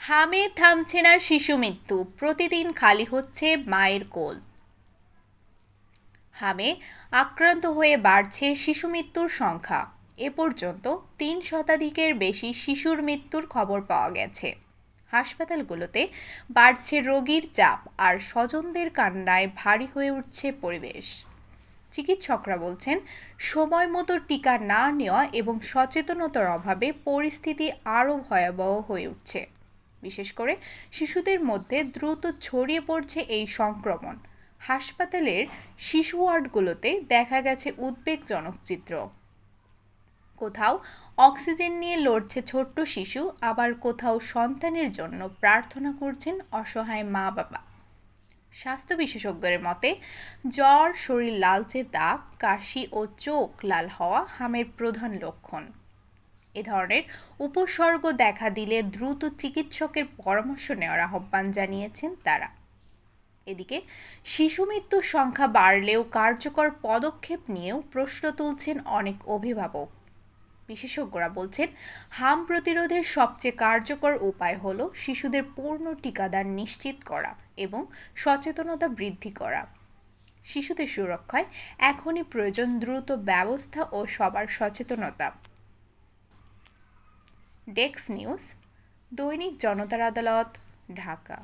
হামে থামছে না শিশু মৃত্যু, প্রতিদিন খালি হচ্ছে মায়ের কোল। হামে আক্রান্ত হয়ে বাড়ছে শিশু মৃত্যুর সংখ্যা। এ পর্যন্ত 3 শতাধিকের বেশি শিশুর মৃত্যুর খবর পাওয়া গেছে। হাসপাতালগুলোতে বাড়ছে রোগীর চাপ, আর স্বজনদের কান্নায় ভারী হয়ে উঠছে পরিবেশ। চিকিৎসকরা বলছেন, সময় মতো টিকা না নেওয়া এবং সচেতনতার অভাবে পরিস্থিতি আরও ভয়াবহ হয়ে উঠছে। বিশেষ করে শিশুদের মধ্যে দ্রুত ছড়িয়ে পড়ছে এই সংক্রমণ। হাসপাতালের শিশু ওয়ার্ডগুলোতে দেখা গেছে উদ্বেগজনক চিত্র। কোথাও অক্সিজেন নিয়ে লড়ছে ছোট্ট শিশু, আবার কোথাও সন্তানের জন্য প্রার্থনা করছেন অসহায় মা বাবা। স্বাস্থ্য বিশেষজ্ঞের মতে, জ্বর, শরীর লালচে দাগ, কাশি ও চোখ লাল হওয়া হামের প্রধান লক্ষণ। এ ধরনের উপসর্গ দেখা দিলে দ্রুত চিকিৎসকের পরামর্শ নেওয়ার আহ্বান জানিয়েছেন তারা। এদিকে শিশু মৃত্যুর সংখ্যা বাড়লেও কার্যকর পদক্ষেপ নিয়েও প্রশ্ন তুলছেন অনেক অভিভাবক। বিশেষজ্ঞরা বলছেন, হাম প্রতিরোধের সবচেয়ে কার্যকর উপায় হলো শিশুদের পূর্ণ টিকাদান নিশ্চিত করা এবং সচেতনতা বৃদ্ধি করা। শিশুদের সুরক্ষায় এখনই প্রয়োজন দ্রুত ব্যবস্থা ও সবার সচেতনতা। ডেস্ক নিউজ, দৈনিক জনতার আদালত, ঢাকা।